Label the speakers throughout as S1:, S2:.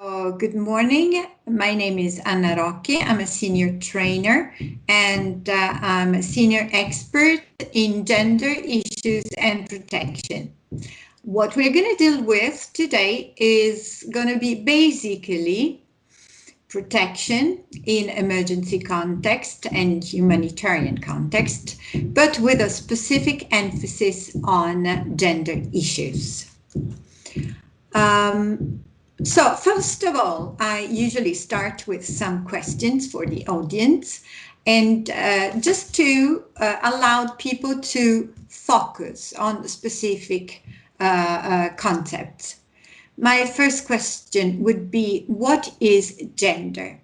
S1: Good morning. My name is Anna Rocchi. I'm a senior trainer and I'm a senior expert in gender issues and protection. What we're going to deal with today is going to be basically protection in emergency context and humanitarian context, but with a specific emphasis on gender issues. So first of all, I usually start with some questions for the audience and just to allow people to focus on specific concepts. My first question would be, what is gender?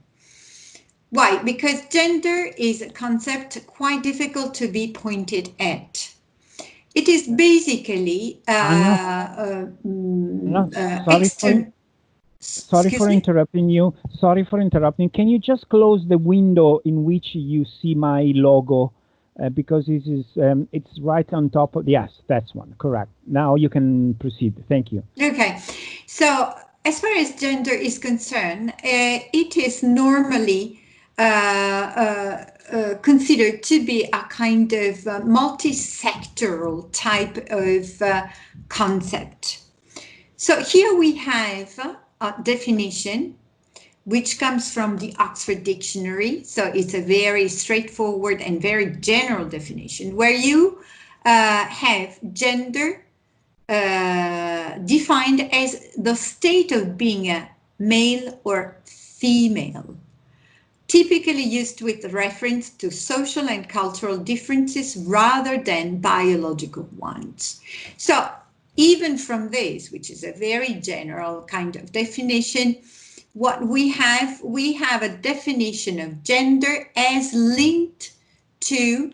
S1: Why? Because gender is a concept quite difficult to be pointed at. It is basically
S2: Sorry for interrupting you. Sorry for interrupting. Can you just close the window in which you see my logo? Because this is it's right on top of, yes, that's one, correct. Now you can proceed. Thank you.
S1: Okay, so as far as gender is concerned, it is normally considered to be a kind of multi-sectoral type of concept. So here we have a definition which comes from the Oxford Dictionary. So it's a very straightforward and very general definition where you have gender defined as the state of being a male or female, typically used with reference to social and cultural differences rather than biological ones. So even from this, which is a very general kind of definition, what we have a definition of gender as linked to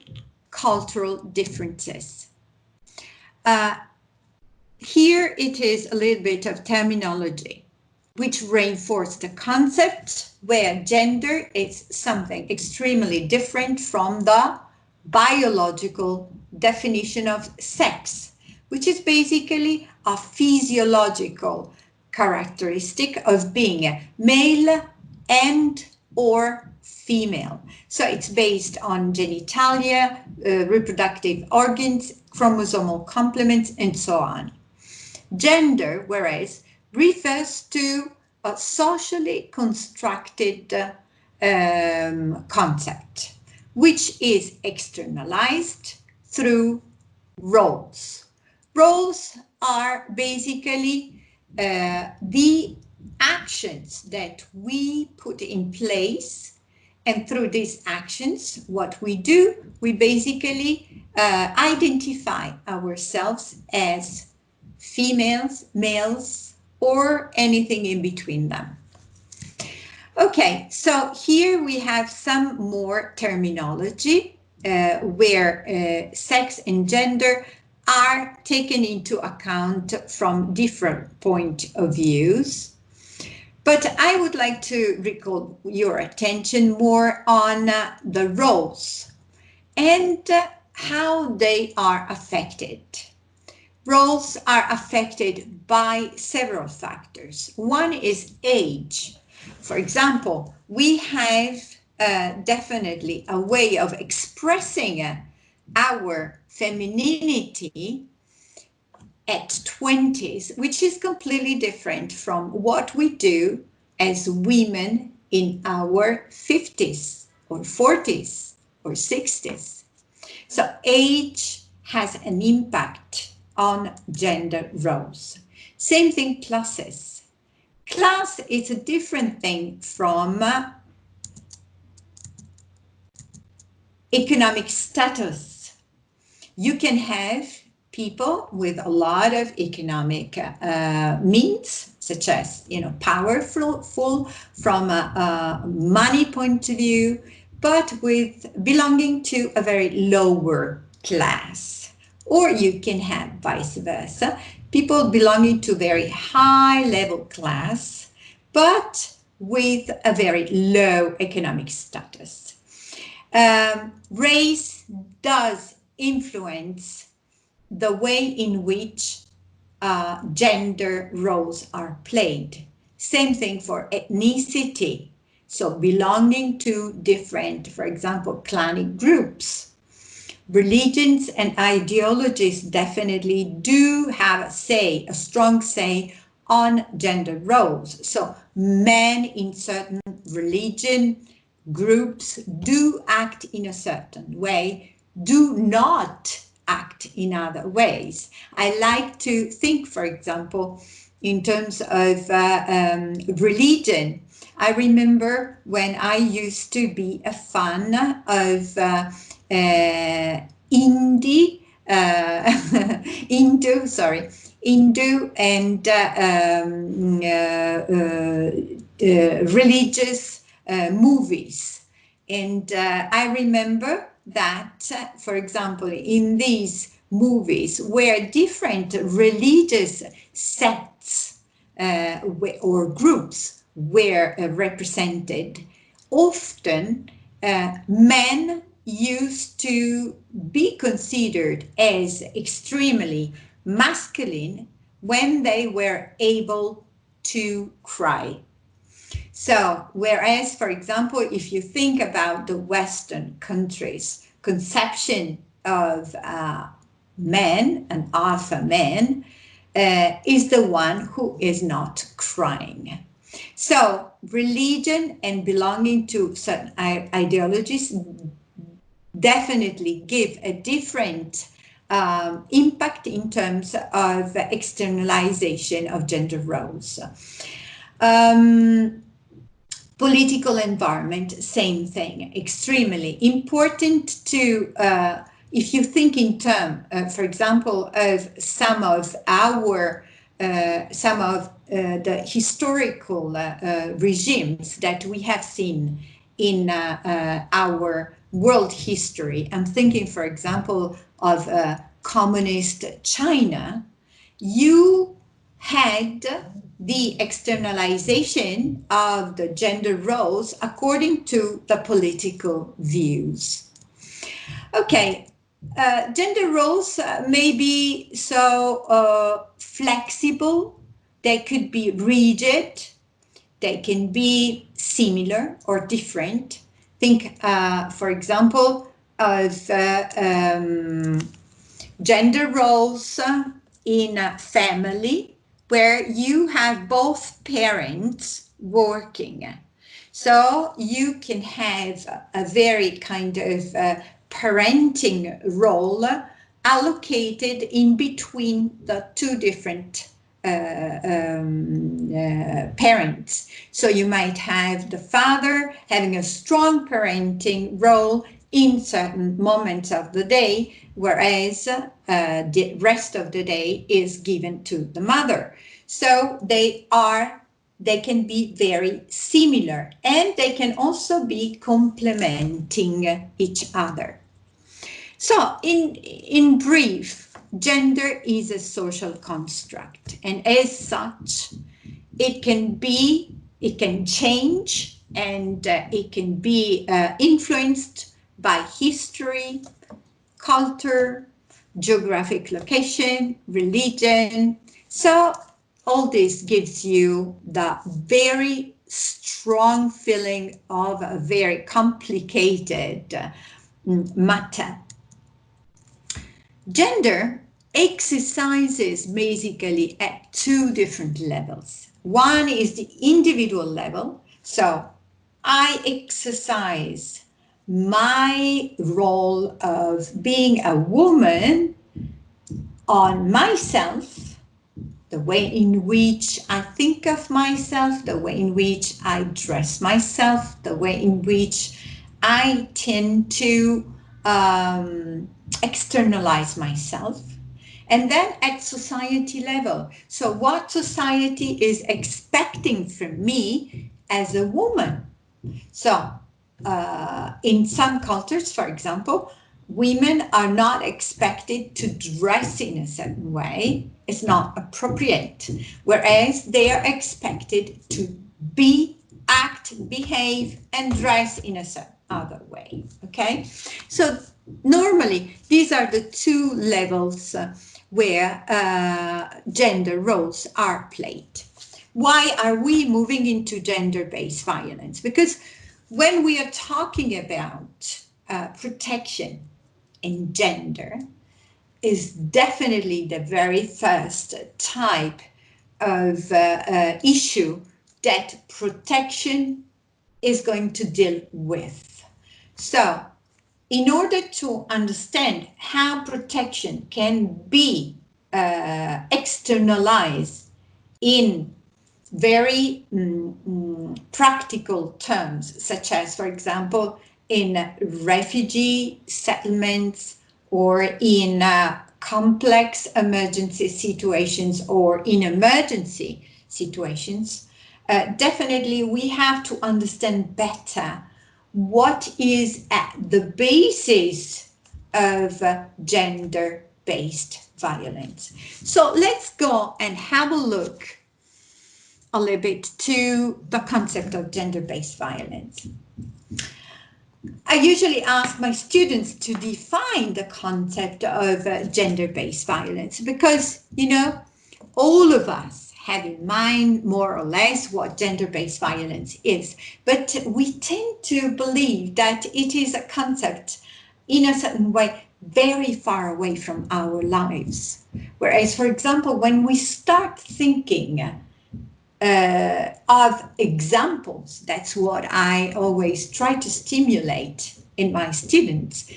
S1: cultural differences. Here it is a little bit of terminology which reinforce the concept where gender is something extremely different from the biological definition of sex, which is basically a physiological characteristic of being male and or female. So it's based on genitalia, reproductive organs, chromosomal complements, and so on. Gender, whereas, refers to a socially constructed concept, which is externalized through roles. Roles are basically the actions that we put in place, and through these actions, what we do, we basically identify ourselves as females, males, or anything in between them. Okay, so here we have some more terminology where sex and gender are taken into account from different point of views. But I would like to recall your attention more on the roles and how they are affected. Roles are affected by several factors. One is age. For example, we have definitely a way of expressing our femininity at 20s, which is completely different from what we do as women in our 50s or 40s or 60s. So age has an impact on gender roles. Same thing, classes. Class is a different thing from economic status. You can have people with a lot of economic means, such as, powerful from a money point of view, but with belonging to a very lower class. Or you can have vice versa, people belonging to very high level class, but with a very low economic status. Race does influence the way in which gender roles are played. Same thing for ethnicity. So belonging to different, for example, clanic groups. Religions and ideologies definitely do have a say, a strong say on gender roles. So men in certain religion groups do act in a certain way, do not act in other ways. I like to think, for example, in terms of religion. I remember when I used to be a fan of Hindu and religious movies. And I remember that, for example, in these movies where different religious sects or groups were represented, often men used to be considered as extremely masculine when they were able to cry. So, whereas, for example, if you think about the Western countries' conception of men, an alpha man, is the one who is not crying. So, religion and belonging to certain ideologies definitely give a different impact in terms of externalization of gender roles. Political environment, same thing, extremely important to, if you think in terms, for example, of some of the historical regimes that we have seen in our world history. I'm thinking, for example, of communist China. You had the externalization of the gender roles according to the political views. Okay, gender roles may be so flexible, they could be rigid, they can be similar or different. Think, for example, of gender roles in a family where you have both parents working. So you can have a very kind of parenting role allocated in between the two different parents. So you might have the father having a strong parenting role in certain moments of the day, whereas the rest of the day is given to the mother. So they can be very similar, and they can also be complementing each other. So in brief, gender is a social construct, and as such, it can change, and it can be influenced by history, culture, geographic location, religion. So all this gives you the very strong feeling of a very complicated matter. Gender exercises basically at two different levels. One is the individual level. So I exercise my role of being a woman on myself, the way in which I think of myself, the way in which I dress myself, the way in which I tend to externalize myself. And then at society level, so what society is expecting from me as a woman. So in some cultures, for example, women are not expected to dress in a certain way. It's not appropriate, whereas they are expected to be, act, behave, and dress in a certain other way. Okay, so normally these are the two levels where gender roles are played. why are we moving into gender-based violence? Because when we are talking about protection in gender, is definitely the very first type of issue that protection is going to deal with. So, in order to understand how protection can be externalized in very practical terms, such as, for example, in refugee settlements or in complex emergency situations or in emergency situations, definitely we have to understand better what is at the basis of gender-based violence. So let's go and have a look a little bit to the concept of gender-based violence. I usually ask my students to define the concept of gender-based violence because, you know, all of us have in mind more or less what gender-based violence is, but we tend to believe that it is a concept in a certain way very far away from our lives. Whereas, for example, when we start thinking of examples, that's what I always try to stimulate in my students,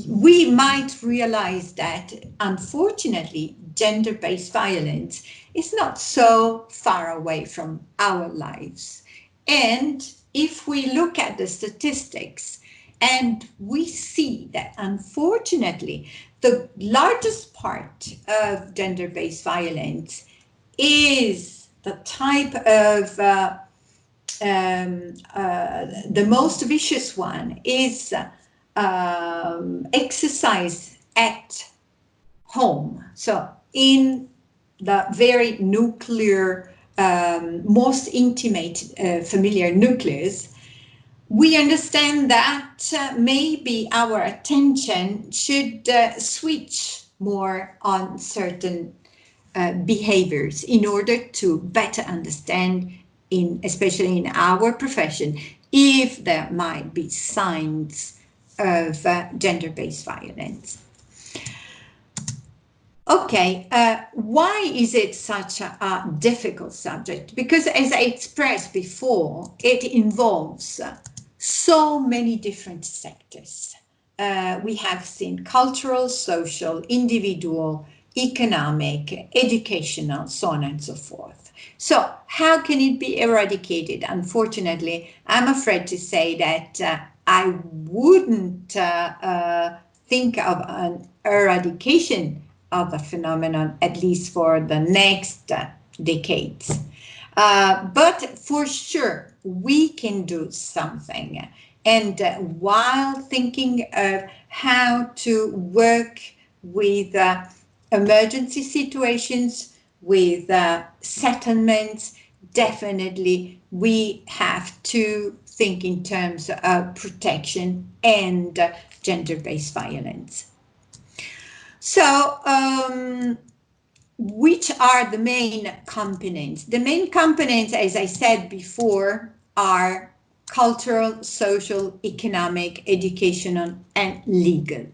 S1: we might realize that unfortunately gender-based violence is not so far away from our lives. And if we look at the statistics and we see that unfortunately the largest part of gender-based violence is the type of the most vicious one is exercise at home. So in the very nuclear, most intimate familiar nucleus, we understand that maybe our attention should switch more on certain behaviors in order to better understand, especially in our profession, if there might be signs of gender-based violence. Okay, why is it such a difficult subject? Because as I expressed before, it involves so many different sectors. We have seen cultural, social, individual, economic, educational, so on and so forth. So how can it be eradicated? Unfortunately, I'm afraid to say that I wouldn't think of an eradication of the phenomenon, at least for the next decades. But for sure, we can do something. And while thinking of how to work with emergency situations, with settlements, definitely we have to think in terms of protection and gender-based violence. So, which are the main components? The main components, as I said before, are cultural, social, economic, educational, and legal.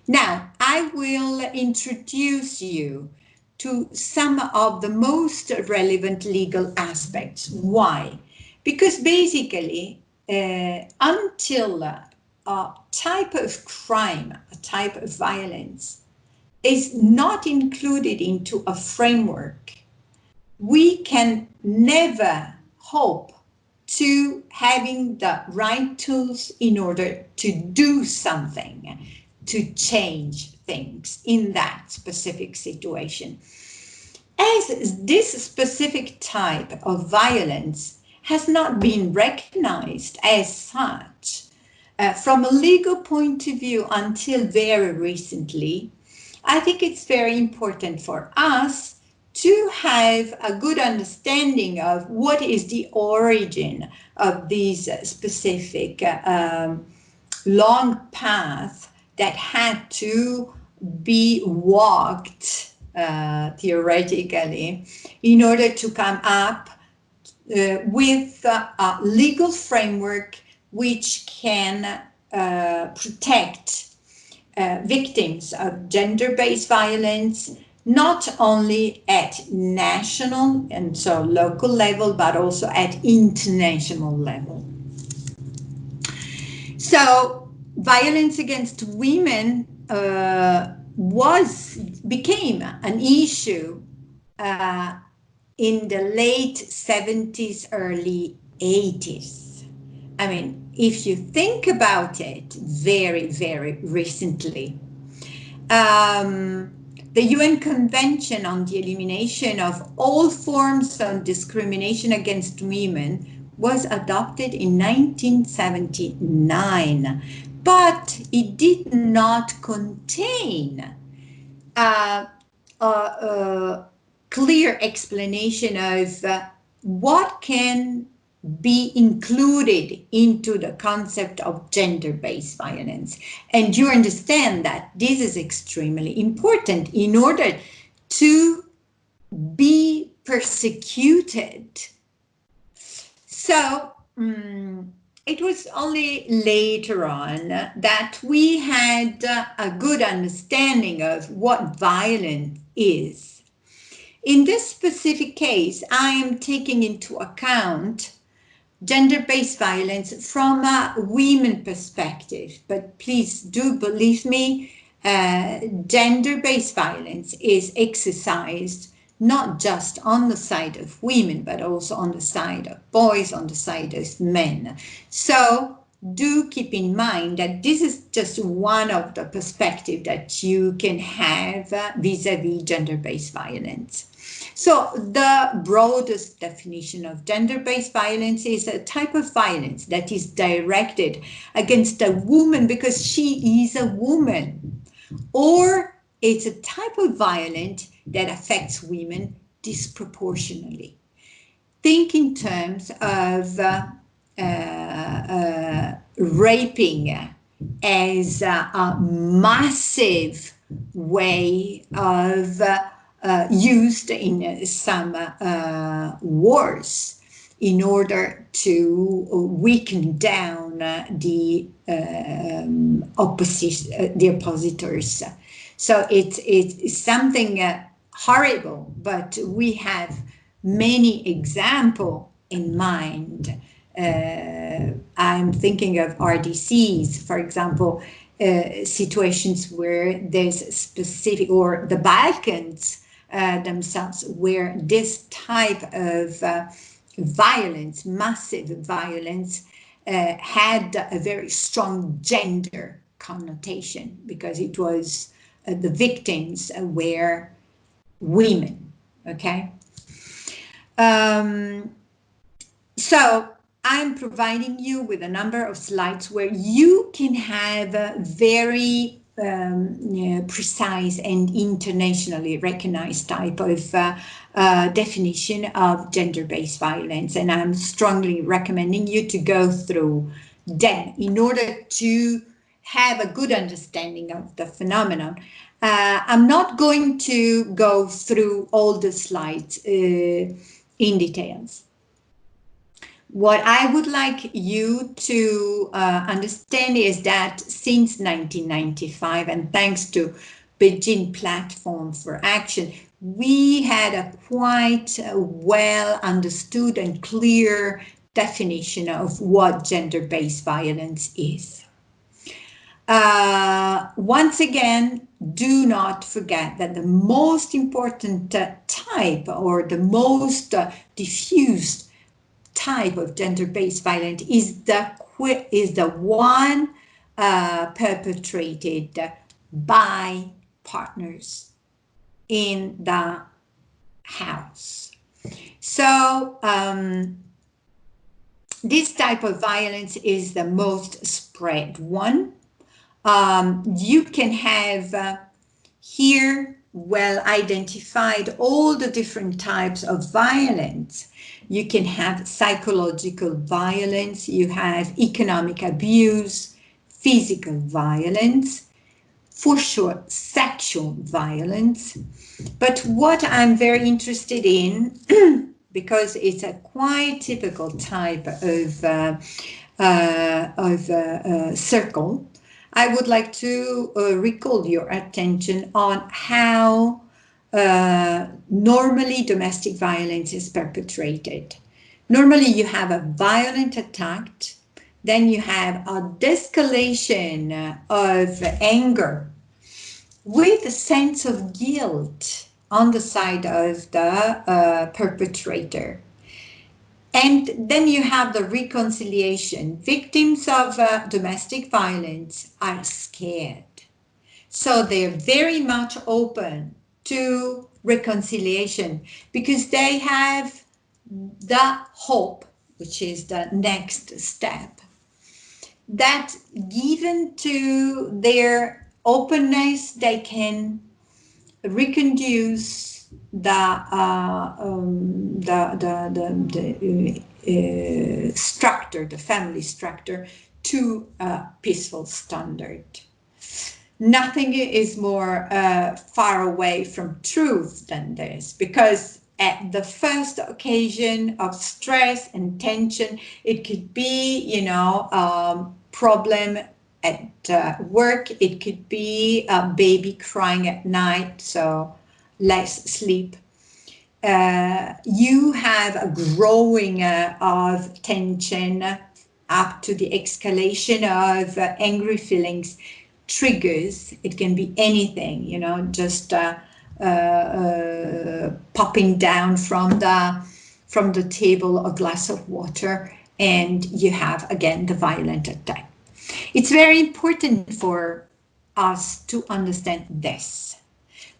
S1: Now, I will introduce you to some of the most relevant legal aspects. Why? Because basically, until a type of crime, a type of violence is not included into a framework, we can never hope to having the right tools in order to do something, to change things in that specific situation. As this specific type of violence has not been recognized as such, from a legal point of view until very recently, I think it's very important for us to have a good understanding of what is the origin of these specific long path that had to be walked theoretically in order to come up with a legal framework which can protect victims of gender-based violence, not only at national and so local level, but also at international level. So violence against women became an issue in the late 70s, early 80s. I mean, if you think about it, very, very recently. The UN Convention on the Elimination of All Forms of Discrimination Against Women was adopted in 1979, but it did not contain a clear explanation of what can be included into the concept of gender-based violence. And you understand that this is extremely important in order to be persecuted. So it was only later on that we had a good understanding of what violence is. In this specific case, I am taking into account gender-based violence from a women perspective, but please do believe me, gender-based violence is exercised not just on the side of women, but also on the side of boys, on the side of men. So do keep in mind that this is just one of the perspectives that you can have vis-a-vis gender-based violence. So the broadest definition of gender-based violence is a type of violence that is directed against a woman because she is a woman, or it's a type of violence that affects women disproportionately. Think in terms of raping as a massive way of used in some wars in order to weaken down the oppositors. So it's something horrible, but we have many examples in mind. I'm thinking of RDCs, for example, situations where there's specific, or the Balkans themselves, where this type of violence, massive violence, had a very strong gender connotation because it was the victims were women, okay? So I'm providing you with a number of slides where you can have a very precise and internationally recognized type of definition of gender-based violence. And I'm strongly recommending you to go through them in order to have a good understanding of the phenomenon. I'm not going to go through all the slides in details. What I would like you to understand is that since 1995, and thanks to Beijing Platform for Action, we had a quite well understood and clear definition of what gender-based violence is. Once again, do not forget that the most important type, or the most diffused type of gender-based violence is the one perpetrated by partners in the house. So this type of violence is the most spread one. You can have here well identified all the different types of violence. You can have psychological violence, you have economic abuse, physical violence, for sure sexual violence. But what I'm very interested in because it's a quite typical type of circle, I would like to recall your attention on how normally domestic violence is perpetrated. Normally you have a violent attack, then you have a de-escalation of anger with a sense of guilt on the side of the perpetrator. And then you have the reconciliation. Victims of domestic violence are scared. So they're very much open to reconciliation because they have the hope, which is the next step, that given to their openness, they can reconduce the structure, the family structure, to a peaceful standard. Nothing is more far away from truth than this, because at the first occasion of stress and tension, it could be, you know, problem at work, it could be a baby crying at night, so less sleep. You have a growing of tension up to the escalation of angry feelings, triggers. It can be anything, you know, just popping down from the table a glass of water, and you have again the violent attack. It's very important for us to understand this,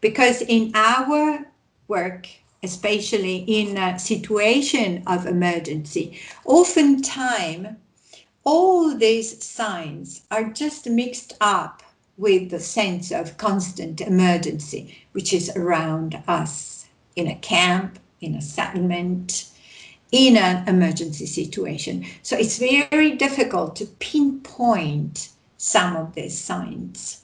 S1: because in our work, especially in a situation of emergency, oftentimes all these signs are just mixed up with the sense of constant emergency, which is around us in a camp, in a settlement, in an emergency situation. So it's very difficult to pinpoint some of these signs,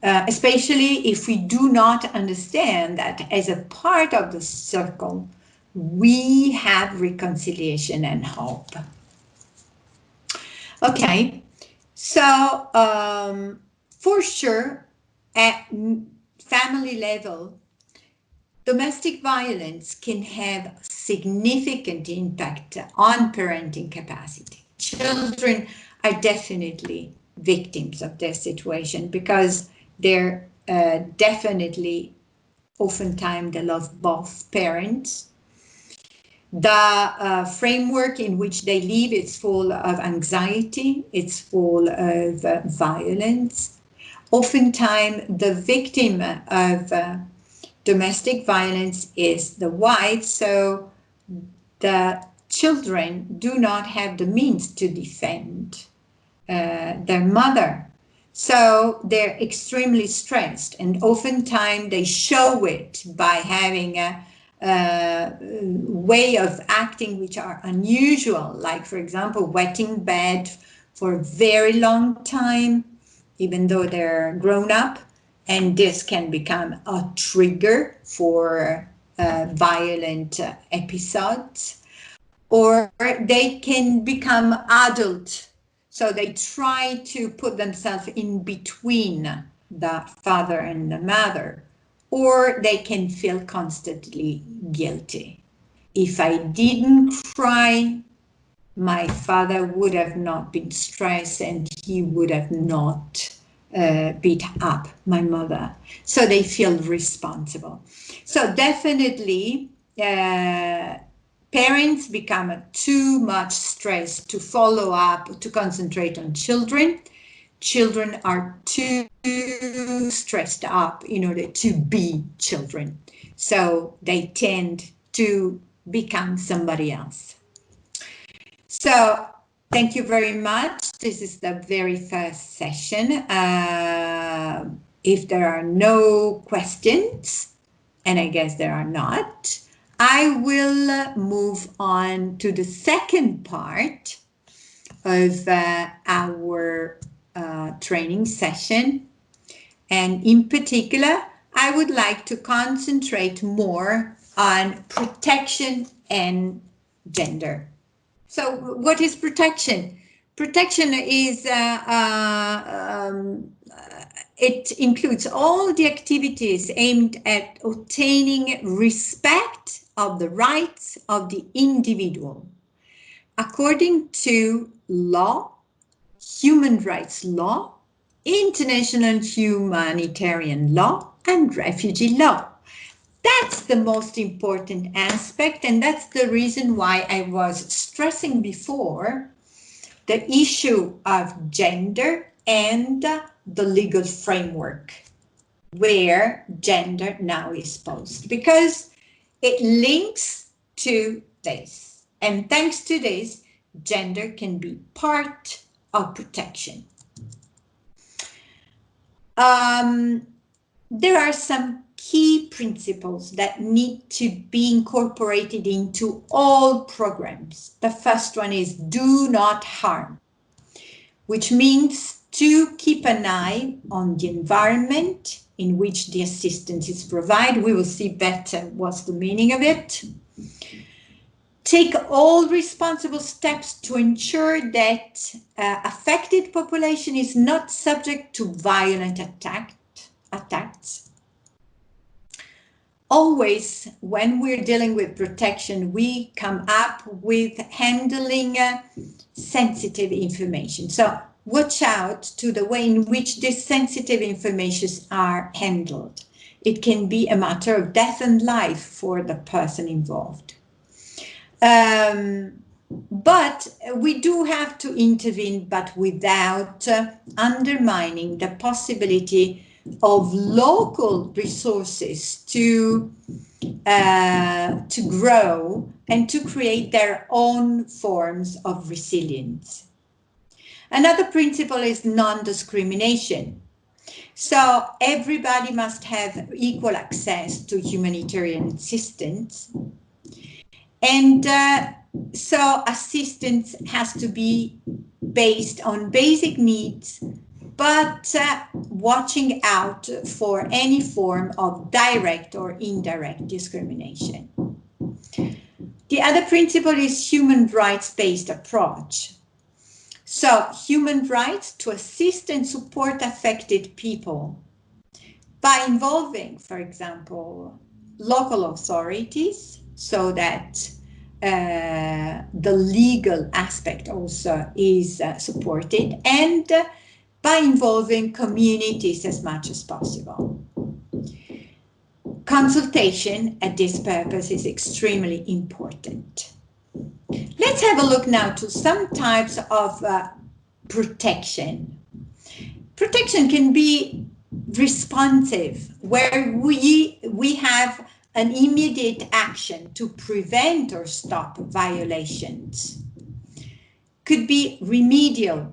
S1: especially if we do not understand that as a part of the circle, we have reconciliation and hope. Okay, so for sure, at family level, domestic violence can have significant impact on parenting capacity. Children are definitely victims of this situation because they're definitely, oftentimes, they love both parents. The framework in which they live is full of anxiety, it's full of violence. Oftentimes, the victim of domestic violence is the wife, so the children do not have the means to defend their mother. So they're extremely stressed, and oftentimes they show it by having a way of acting which are unusual, like, for example, wetting bed for a very long time, even though they're grown up, and this can become a trigger for violent episodes. Or they can become adult, so they try to put themselves in between the father and the mother, or they can feel constantly guilty. If I didn't cry, my father would have not been stressed and he would have not beat up my mother. So they feel responsible. So definitely parents become too much stressed to follow up, to concentrate on children. Children are too stressed up in order to be children. So they tend to become somebody else. So thank you very much. This is the very first session. If there are no questions, and I guess there are not, I will move on to the second part of our training session. And in particular, I would like to concentrate more on protection and gender. So what is protection? Protection is, it includes all the activities aimed at obtaining respect of the rights of the individual according to law, human rights law, international humanitarian law, and refugee law. That's the most important aspect, and that's the reason why I was stressing before the issue of gender and the legal framework where gender now is posed, because it links to this. And thanks to this, gender can be part of protection. There are some key principles that need to be incorporated into all programs. The first one is do not harm, which means to keep an eye on the environment in which the assistance is provided. We will see better what's the meaning of it. Take all responsible steps to ensure that affected population is not subject to violent attacks. Always, when we're dealing with protection, we come up with handling sensitive information. So watch out to the way in which these sensitive informations are handled. It can be a matter of death and life for the person involved. But we do have to intervene, but without undermining the possibility of local resources to grow and to create their own forms of resilience. Another principle is non-discrimination. So everybody must have equal access to humanitarian assistance. And so assistance has to be based on basic needs, but watching out for any form of direct or indirect discrimination. The other principle is human rights-based approach. So human rights to assist and support affected people by involving, for example, local authorities, so that the legal aspect also is supported, and by involving communities as much as possible. Consultation at this purpose is extremely important. Let's have a look now to some types of protection. Protection can be responsive, where we have an immediate action to prevent or stop violations. Could be remedial.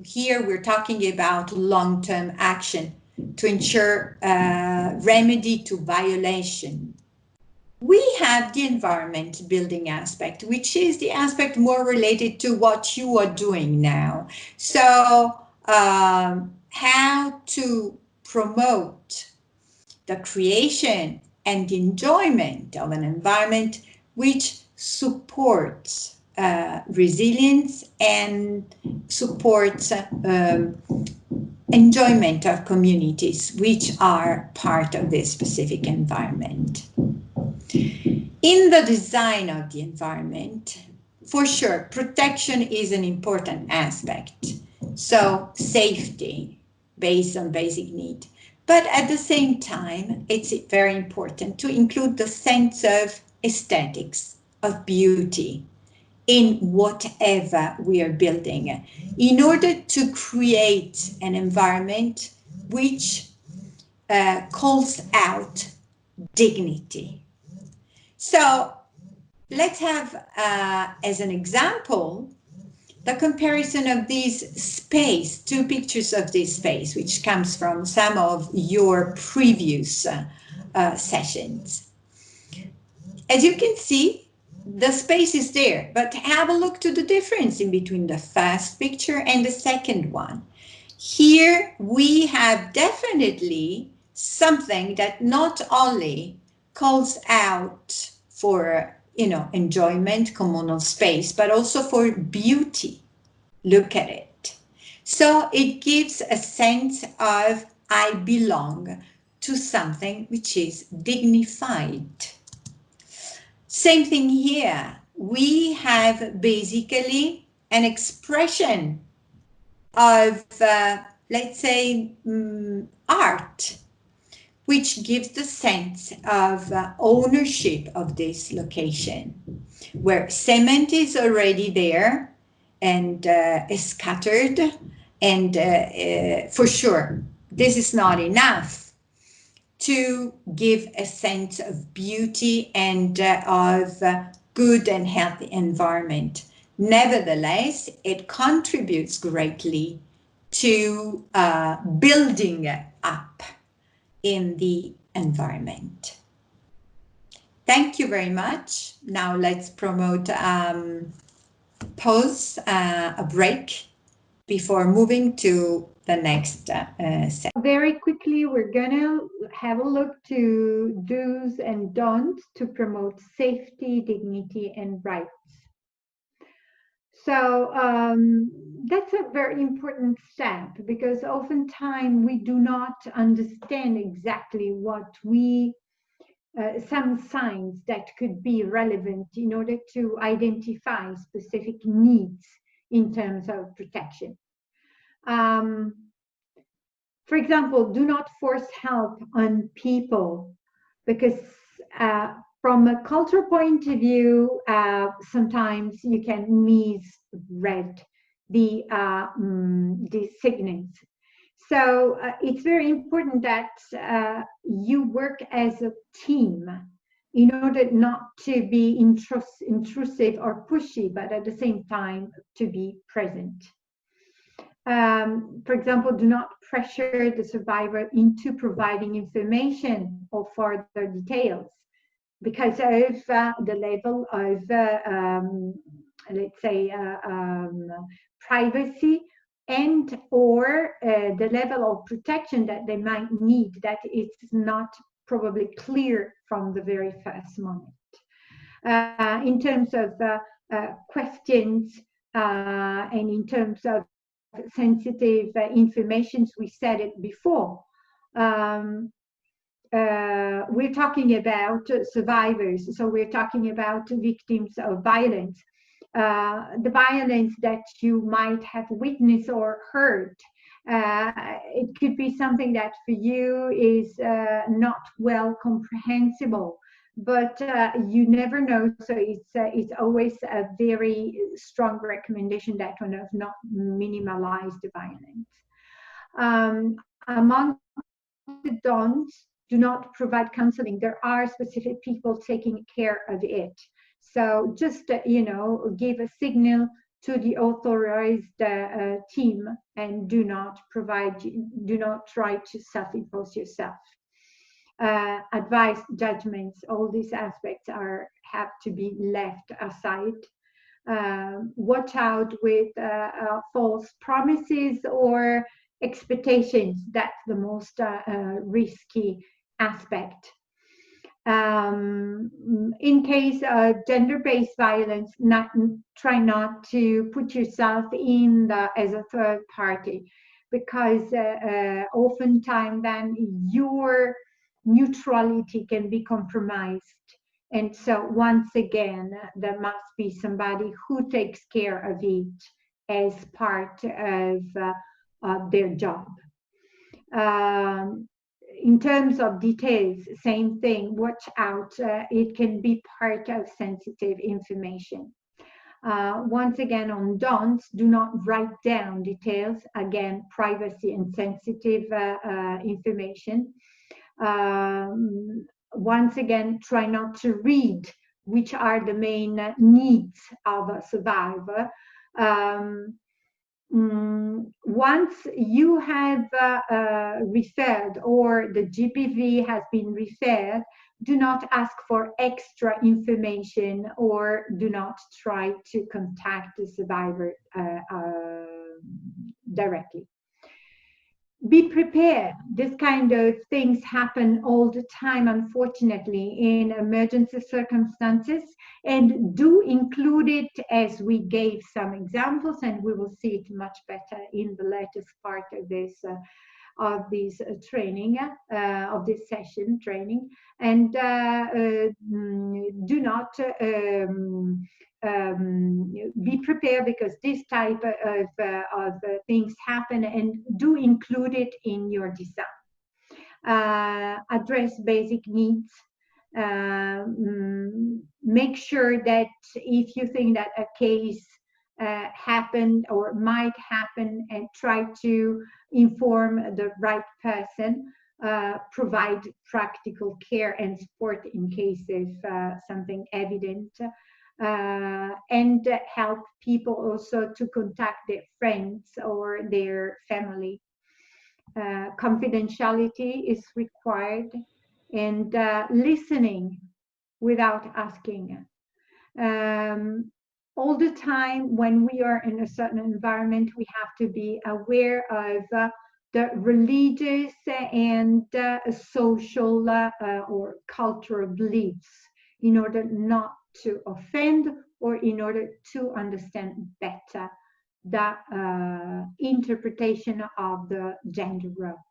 S1: Here we're talking about long-term action to ensure remedy to violation. We have the environment building aspect, which is the aspect more related to what you are doing now. So how to promote the creation and the enjoyment of an environment which supports resilience and supports enjoyment of communities which are part of this specific environment. In the design of the environment, for sure, protection is an important aspect. So safety based on basic need. But at the same time, it's very important to include the sense of aesthetics, of beauty, in whatever we are building, in order to create an environment which calls out dignity. So let's have, as an example, the comparison of this space, two pictures of this space, which comes from some of your previous sessions. As you can see, the space is there, but have a look to the difference in between the first picture and the second one. Here we have definitely something that not only calls out for, enjoyment, communal space, but also for beauty. Look at it. So it gives a sense of I belong to something which is dignified. Same thing here. We have basically an expression of, let's say, art, which gives the sense of ownership of this location, where cement is already there and is scattered, and for sure, this is not enough to give a sense of beauty and of good and healthy environment. Nevertheless, it contributes greatly to building up in the environment. Thank you very much. Now let's promote pause, a break before moving to the next section.
S3: Very quickly, we're gonna have a look to do's and don'ts to promote safety, dignity, and rights. So that's a very important step, because oftentimes we do not understand exactly what some signs that could be relevant in order to identify specific needs in terms of protection. For example, do not force help on people, because from a cultural point of view, sometimes you can misread the signals. So it's very important that you work as a team in order not to be intrusive or pushy, but at the same time to be present. For example, do not pressure the survivor into providing information or further details because of the level of, let's say, privacy and or the level of protection that they might need, that it's not probably clear from the very first moment. In terms of questions and in terms of sensitive information, we said it before. We're talking about survivors, so we're talking about victims of violence. The violence that you might have witnessed or heard. It could be something that for you is not well comprehensible, but you never know. So it's always a very strong recommendation that one of not minimize the violence. Among the don'ts, do not provide counseling. There are specific people taking care of it. So just, give a signal to the authorized team and do not try to self-impose yourself. Advice, judgments, all these aspects have to be left aside. Watch out with false promises or expectations. That's the most risky aspect. In case of gender-based violence, try not to put yourself as a third party, because oftentimes then your neutrality can be compromised. And so once again, there must be somebody who takes care of it as part of their job. In terms of details, same thing, watch out. It can be part of sensitive information. Once again, on don'ts, do not write down details. Again, privacy and sensitive information. Once again, try not to read which are the main needs of a survivor. Once you have referred or the GPV has been referred, do not ask for extra information or do not try to contact the survivor directly. be prepared. This kind of things happen all the time, unfortunately, in emergency circumstances, and do include it, as we gave some examples, and we will see it much better in the latest part of this training, of this session training. And do not be prepared, because this type of things happen, and do include it in your design. Address basic needs. Make sure that if you think that a case happened or might happen, and try to inform the right person, provide practical care and support in case of something evident, and help people also to contact their friends or their family. Confidentiality is required, and listening without asking. All the time when we are in a certain environment, we have to be aware of the religious and social or cultural beliefs, in order not to offend, or in order to understand better the interpretation of the gender role.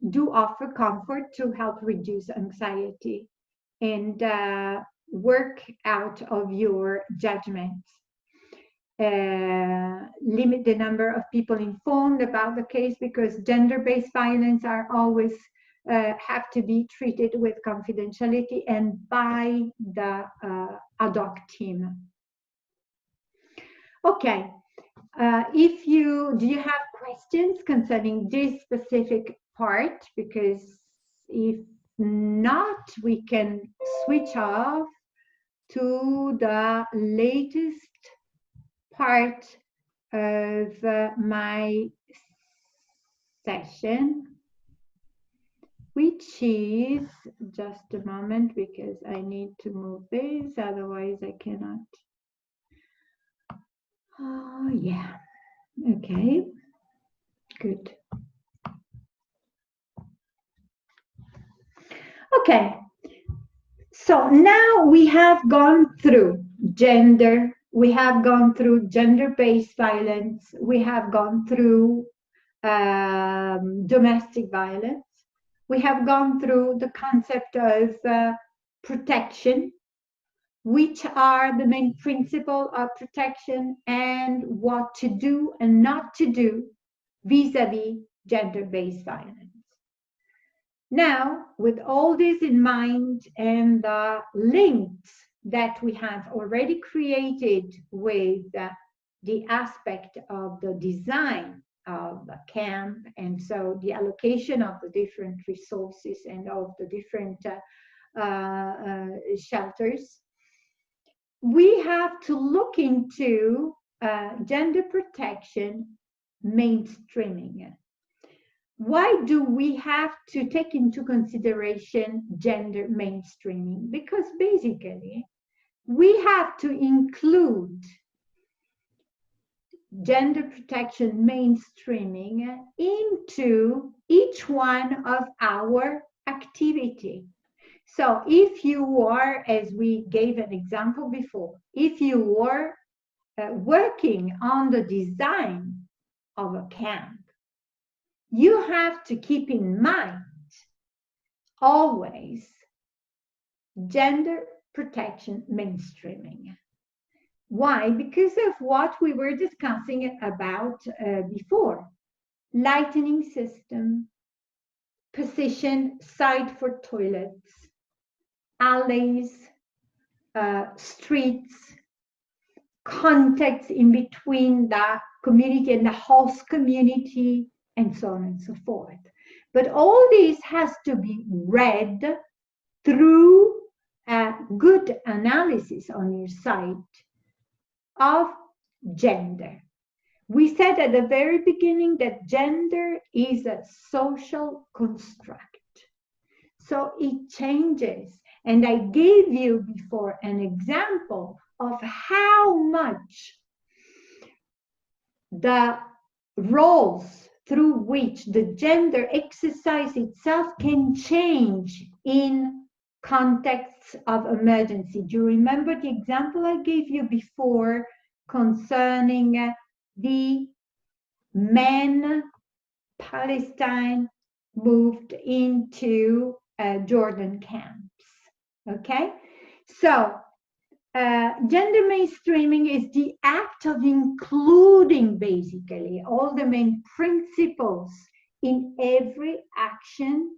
S3: Do offer comfort to help reduce anxiety, and work out of your judgments. Limit the number of people informed about the case, because gender-based violence are always have to be treated with confidentiality and by the ad hoc team. Okay, do you have questions concerning this specific part? Because if not, we can switch off to the latest part of my session, which is, just a moment, because I need to move this, otherwise I cannot. Oh, yeah. Okay, good. Okay, so now we have gone through gender, we have gone through gender-based violence, we have gone through domestic violence, we have gone through the concept of protection, which are the main principle of protection, and what to do and not to do vis-a-vis gender-based violence. Now, with all this in mind, and the links that we have already created with the aspect of the design of the camp, and so the allocation of the different resources and of the different shelters, we have to look into gender protection mainstreaming. Why do we have to take into consideration gender mainstreaming? Because basically, we have to include gender protection mainstreaming into each one of our activity. So if you are, as we gave an example before, if you are working on the design of a camp, you have to keep in mind always gender protection mainstreaming. Why? Because of what we were discussing about before. Lighting system, position site for toilets, alleys, streets, contacts in between the community and the host community, and so on and so forth. But all this has to be read through a good analysis on your site of gender. We said at the very beginning that gender is a social construct. So it changes. And I gave you before an example of how much the roles through which the gender exercise itself can change in contexts of emergency. Do you remember the example I gave you before concerning the men Palestine moved into Jordan camps? Okay, so gender mainstreaming is the act of including basically all the main principles in every action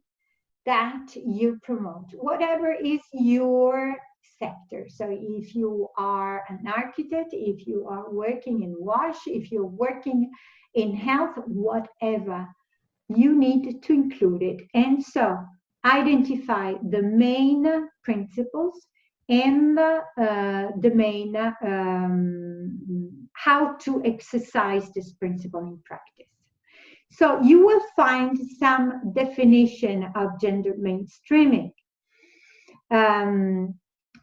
S3: that you promote, whatever is your sector. So if you are an architect, if you are working in wash, if you're working in health, whatever, you need to include it. And so identify the main principles and the main how to exercise this principle in practice. So you will find some definition of gender mainstreaming.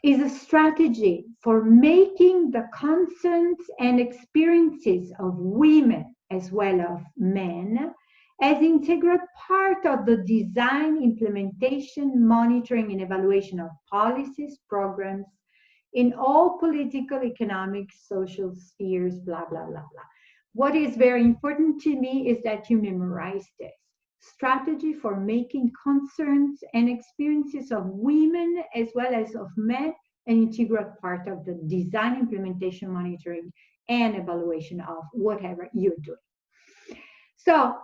S3: Is a strategy for making the concerns and experiences of women as well as men as integral part of the design, implementation, monitoring, and evaluation of policies, programs in all political, economic, social spheres, blah, blah, blah, blah. What is very important to me is that you memorize this. Strategy for making concerns and experiences of women as well as of men an integral part of the design, implementation, monitoring, and evaluation of whatever you're doing. So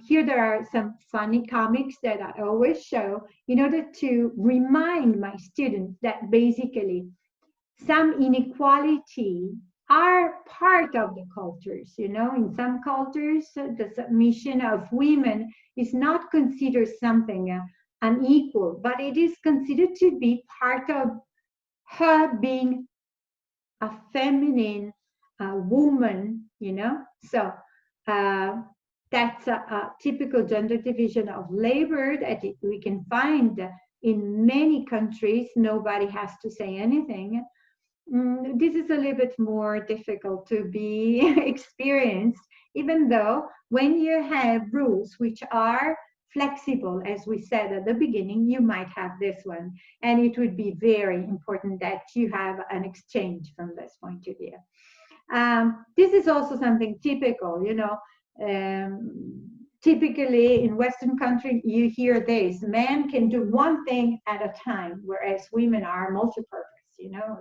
S3: here there are some funny comics that I always show in order to remind my students that basically some inequality are part of the cultures. You know, in some cultures, the submission of women is not considered something unequal, but it is considered to be part of her being a feminine woman, you know. So that's a typical gender division of labor that we can find in many countries. Nobody has to say anything. This is a little bit more difficult to be experienced, even though when you have rules which are flexible, as we said at the beginning, you might have this one. And it would be very important that you have an exchange from this point of view. This is also something typical, you know. Typically in Western countries, you hear this: men can do one thing at a time, whereas women are multi-purpose. You know,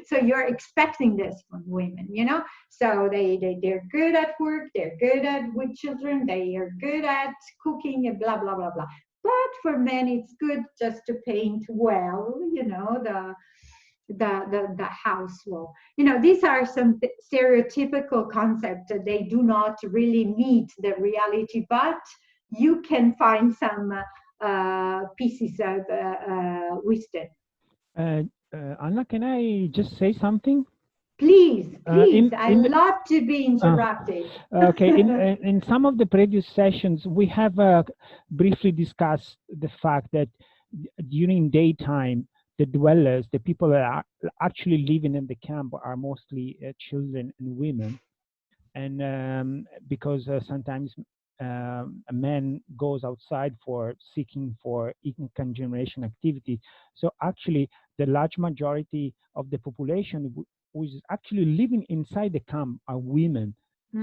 S3: so you're expecting this from women, you know. So they're good at work, they're good at with children, they are good at cooking, and blah blah blah blah. But for men, it's good just to paint well, you know, the house wall. You know, these are some stereotypical concepts that they do not really meet the reality, but you can find some pieces of wisdom.
S2: Anna, can I just say something?
S3: Please, please. I love to be interrupted.
S2: Okay. In some of the previous sessions, we have briefly discussed the fact that during daytime, the dwellers, the people that are actually living in the camp, are mostly children and women, and because sometimes a man goes outside for seeking for income generation activity. So actually, the large majority of the population who is actually living inside the camp are women,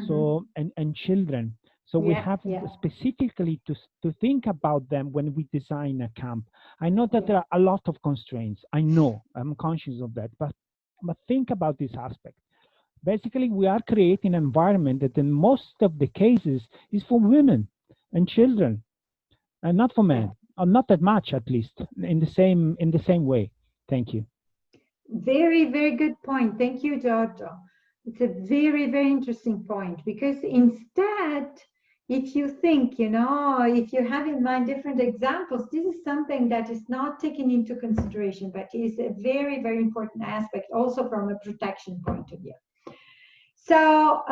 S2: so and children. So we have specifically to think about them when we design a camp. I know that there are a lot of constraints. I know, I'm conscious of that, but think about this aspect. Basically, we are creating an environment that in most of the cases is for women and children, and not for men, or not that much, at least in the same way. Thank you.
S3: Very, very good point. Thank you, Giorgio. It's a very, very interesting point, because instead, if you think, you know, if you have in mind different examples, this is something that is not taken into consideration, but is a very, very important aspect also from a protection point of view. So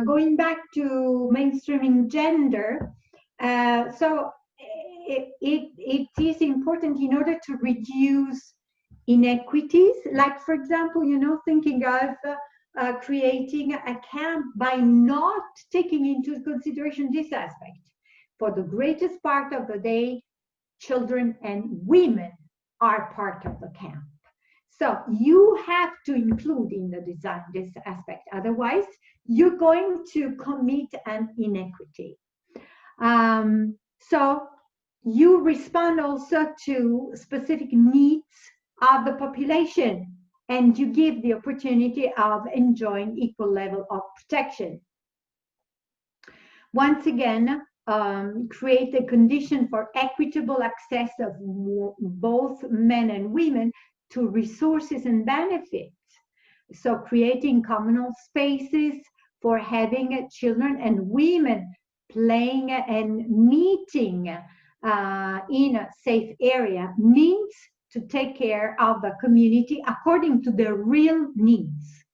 S3: going back to mainstreaming gender, so it is important in order to reduce inequities, like, for example, you know, thinking of creating a camp by not taking into consideration this aspect. For the greatest part of the day, children and women are part of the camp. So you have to include in the design this aspect. Otherwise, you're going to commit an inequity. So you respond also to specific needs of the population, and you give the opportunity of enjoying equal level of protection. Once again, create a condition for equitable access of both men and women to resources and benefits. So creating communal spaces for having children and women playing and meeting in a safe area means to take care of the community according to their real needs.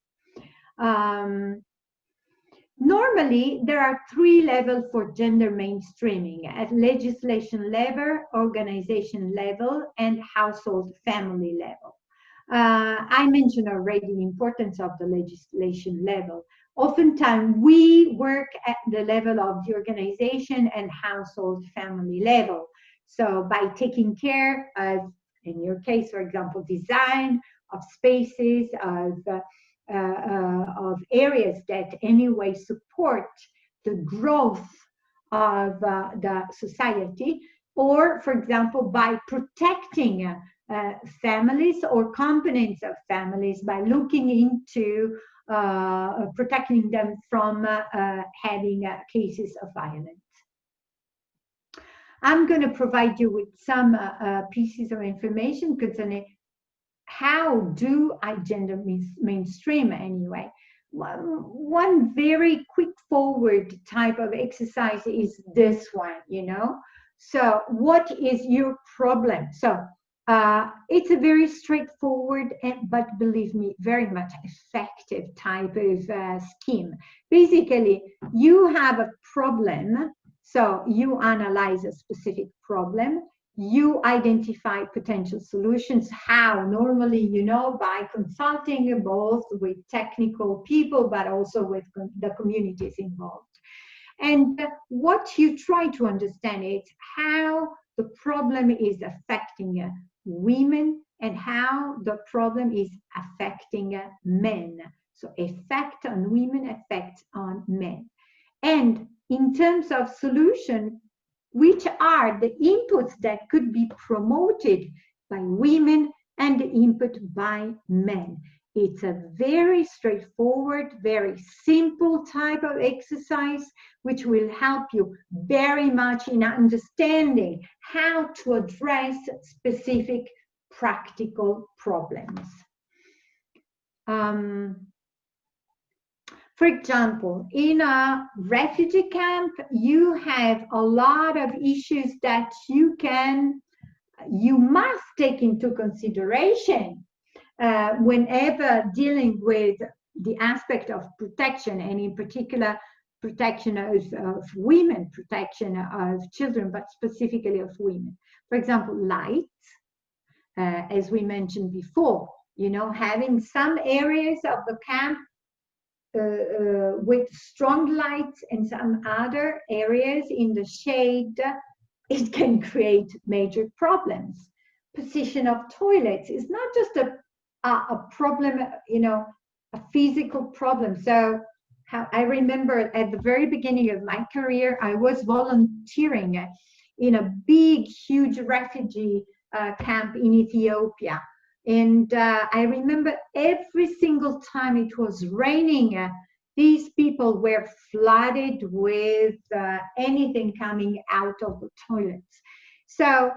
S3: Normally, there are 3 levels for gender mainstreaming: at legislation level, organization level, and household family level. I mentioned already the importance of the legislation level. Oftentimes, we work at the level of the organization and household family level. So by taking care of, in your case, for example, design of spaces, of areas that anyway support the growth of the society, or for example by protecting families or components of families by looking into protecting them from having cases of violence. I'm going to provide you with some pieces of information concerning how do I gender mainstream anyway. One very quick forward type of exercise is this one, you know. So what is your problem? So it's a very straightforward but believe me, very much effective type of scheme. Basically, you have a problem, so you analyze a specific problem. You identify potential solutions. How? Normally, you know, by consulting both with technical people, but also with the communities involved. And what you try to understand is how the problem is affecting women and how the problem is affecting men. So effect on women, effect on men. And in terms of solution, which are the inputs that could be promoted by women and the input by men. It's a very straightforward, very simple type of exercise, which will help you very much in understanding how to address specific practical problems. For example, in a refugee camp, you have a lot of issues that you must take into consideration whenever dealing with the aspect of protection, and in particular, protection of women, protection of children, but specifically of women. For example, lights, as we mentioned before, you know, having some areas of the camp with strong lights and some other areas in the shade, it can create major problems. Position of toilets is not just a problem, you know, a physical problem. So I remember at the very beginning of my career, I was volunteering in a big, huge refugee camp in Ethiopia. And I remember every single time it was raining, these people were flooded with anything coming out of the toilets. So,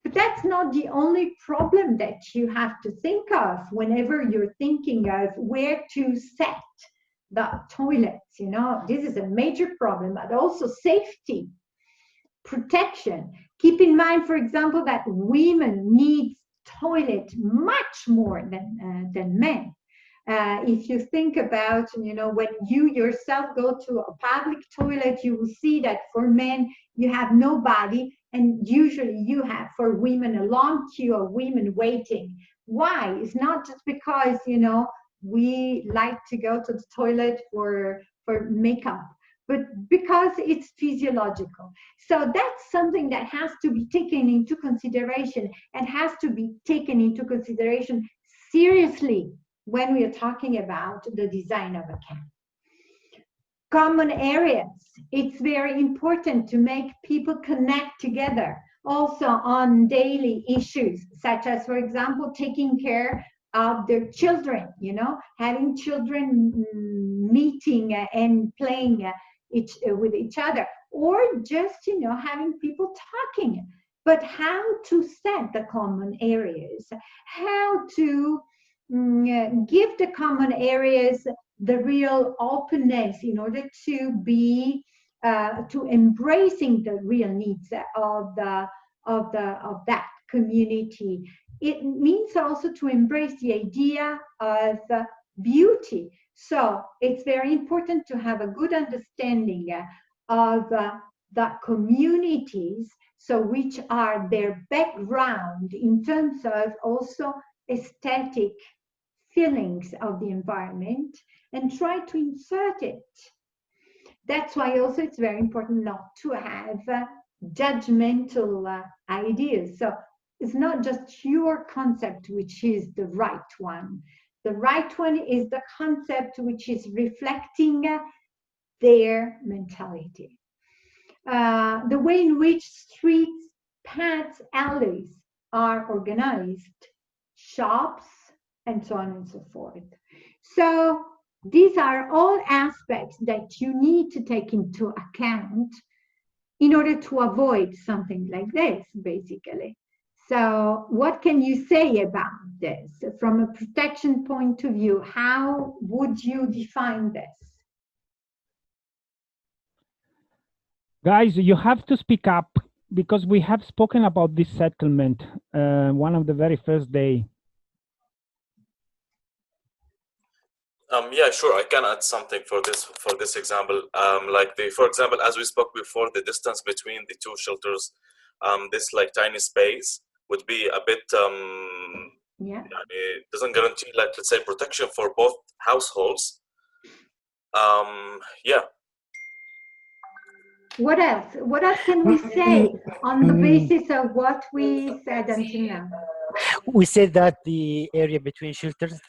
S3: but that's not the only problem that you have to think of whenever you're thinking of where to set the toilets. You know, this is a major problem, but also safety, protection. Keep in mind, for example, that women need toilet much more than men. If you think about, you know, when you yourself go to a public toilet, you will see that for men, you have nobody, and usually you have for women a long queue of women waiting. Why? It's not just because, you know, we like to go to the toilet for makeup, but because it's physiological. So that's something that has to be taken into consideration, and has to be taken into consideration seriously when we are talking about the design of a camp. Common areas. It's very important to make people connect together also on daily issues, such as, for example, taking care of their children, having children meeting and playing with each other, or just, having people talking. But how to set the common areas, how to give the common areas the real openness in order to be to embracing the real needs of that community. It means also to embrace the idea of beauty. So it's very important to have a good understanding of the communities, so which are their background in terms of also aesthetic feelings of the environment, and try to insert it. That's why also it's very important not to have judgmental ideas. So it's not just your concept which is the right one. The right one is the concept which is reflecting their mentality. The way in which streets, paths, alleys are organized, shops, and so on and so forth. So these are all aspects that you need to take into account in order to avoid something like this, basically. So what can you say about this from a protection point of view? How would you define this?
S2: Guys, you have to speak up, because we have spoken about this settlement one of the very first day.
S4: Yeah, sure. I can add something for this example. For example, as we spoke before, the distance between the two shelters, this tiny space would be a bit. It doesn't guarantee, let's say, protection for both households. Yeah.
S3: What else? What else can we say on the basis of what we said until now?
S5: We said that the area between shelters,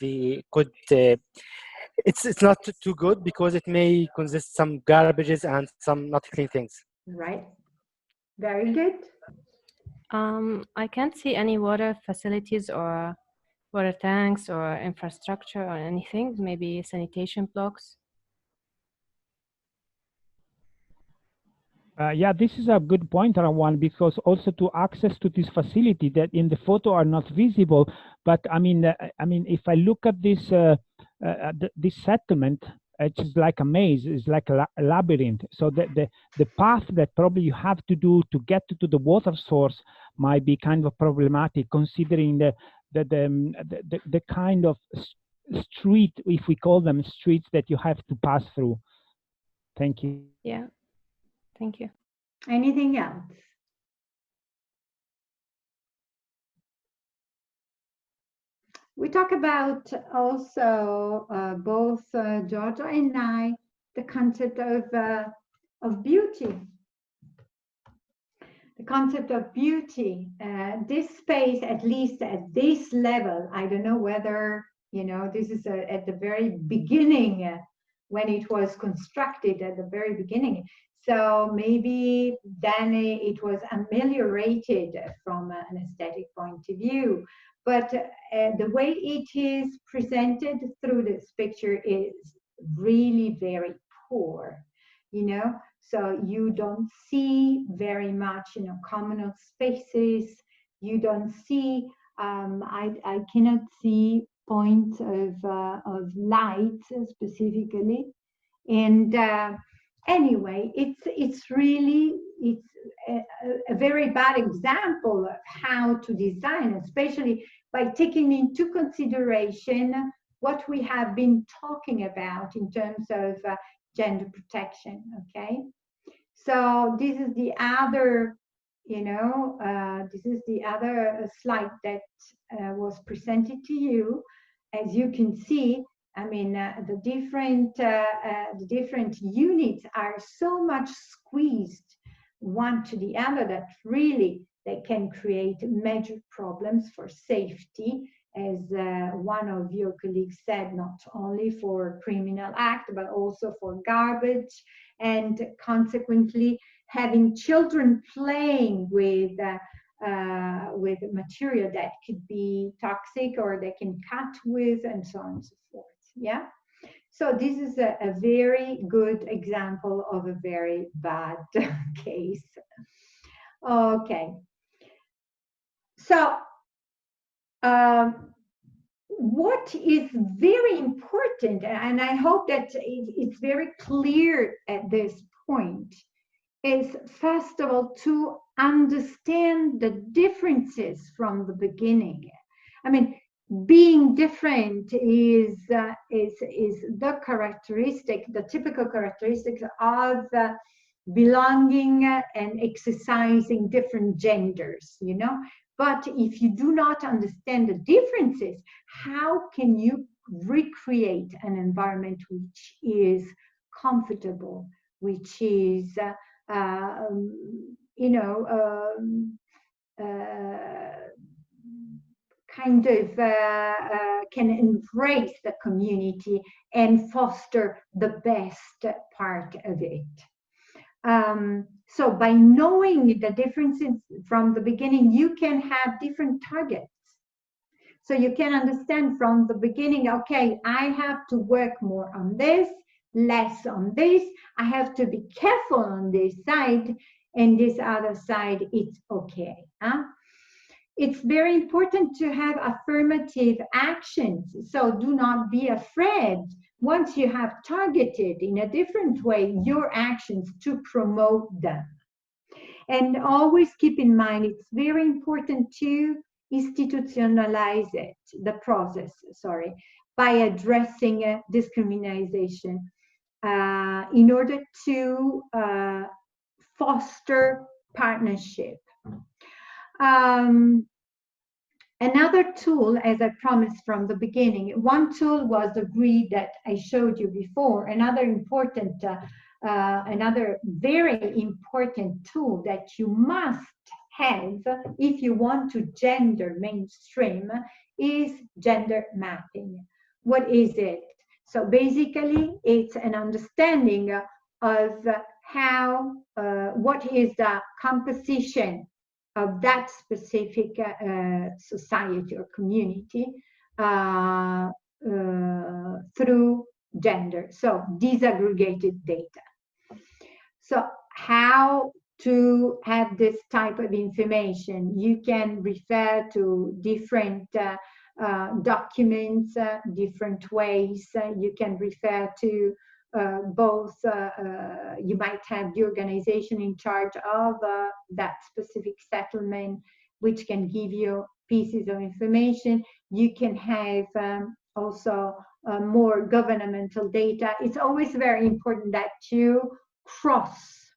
S5: it's not too good, because it may consist some garbages and some not clean things.
S3: Right. Very good.
S6: I can't see any water facilities or water tanks or infrastructure or anything. Maybe sanitation blocks.
S2: Yeah, this is a good point, Rawan, because also to access to this facility that in the photo are not visible. But I mean, if I look at this this settlement, it's just like a maze. It's like a labyrinth. So the path that probably you have to do to get to the water source might be kind of problematic, considering the kind of street, if we call them streets, that you have to pass through. Thank you.
S6: Yeah. Thank you.
S3: Anything else? We talk about also both Giorgio and I, the concept of beauty. The concept of beauty. This space, at least at this level, I don't know whether this is at the very beginning. When it was constructed at the very beginning. So maybe then it was ameliorated from an aesthetic point of view. But the way it is presented through this picture is really very poor, So you don't see very much, communal spaces. You don't see, I cannot see points of light specifically, and anyway, it's really a very bad example of how to design, especially by taking into consideration what we have been talking about in terms of gender protection. Okay, so this is the other. This is the other slide that was presented to you. As you can see, I mean, the different units are so much squeezed one to the other that really they can create major problems for safety, as one of your colleagues said, not only for criminal act, but also for garbage, and consequently having children playing with material that could be toxic or they can cut with, and so on and so forth. Yeah. So this is a very good example of a very bad case. Okay. So what is very important, and I hope that it's very clear at this point, is first of all to understand the differences from the beginning. I mean, being different is the characteristic, the typical characteristics of belonging and exercising different genders, you know. But if you do not understand the differences, how can you recreate an environment which is comfortable, which is you know, kind of can embrace the community and foster the best part of it. So by knowing the differences from the beginning, you can have different targets. So you can understand from the beginning, okay, I have to work more on this, less on this. I have to be careful on this side, and this other side, it's okay. It's very important to have affirmative actions. So do not be afraid once you have targeted in a different way your actions to promote them. And always keep in mind, it's very important to institutionalize it, the process, sorry, by addressing discrimination in order to foster partnership. Another tool, as I promised from the beginning, one tool was the grid that I showed you before. Another very important tool that you must have if you want to gender mainstream is gender mapping. What is it? So basically, it's an understanding of how, what is the composition of that specific society or community through gender, so disaggregated data. So how to have this type of information? You can refer to different documents, different ways. You can refer to both, you might have the organization in charge of that specific settlement, which can give you pieces of information. You can have also more governmental data. It's always very important that you cross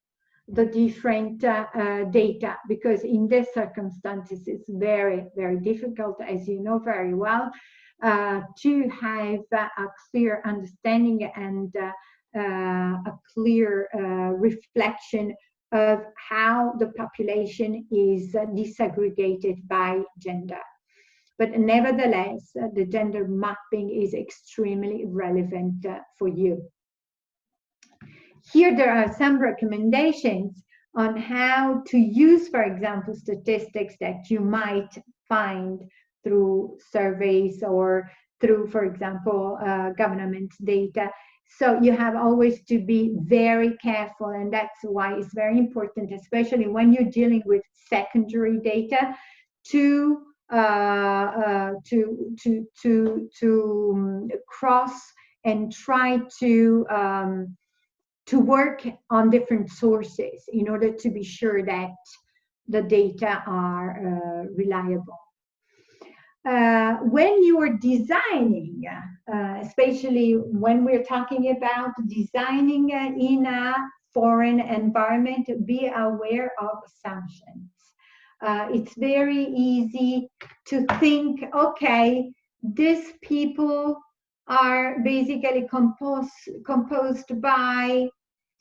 S3: the different data, because in these circumstances, it's very, very difficult, as you know very well, to have a clear understanding and a clear reflection of how the population is disaggregated by gender. But nevertheless, the gender mapping is extremely relevant for you. Here there are some recommendations on how to use, for example, statistics that you might find through surveys or through, for example, government data. So you have always to be very careful, and that's why it's very important, especially when you're dealing with secondary data, to cross and try to work on different sources in order to be sure that the data are reliable. When you are designing, especially when we're talking about designing in a foreign environment, be aware of assumptions. It's very easy to think, okay, these people are basically composed by,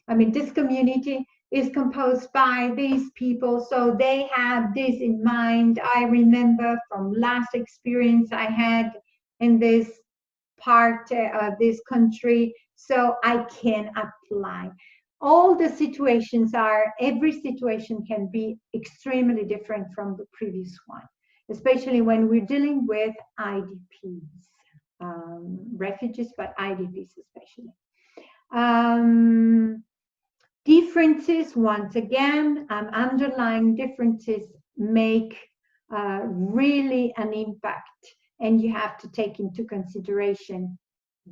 S3: I mean, this community is composed by these people, so they have this in mind. I remember from last experience I had in this part of this country, so I can apply. All the situations are, every situation can be extremely different from the previous one, especially when we're dealing with IDPs, refugees, but IDPs especially. Differences, once again, underlying differences make really an impact, and you have to take into consideration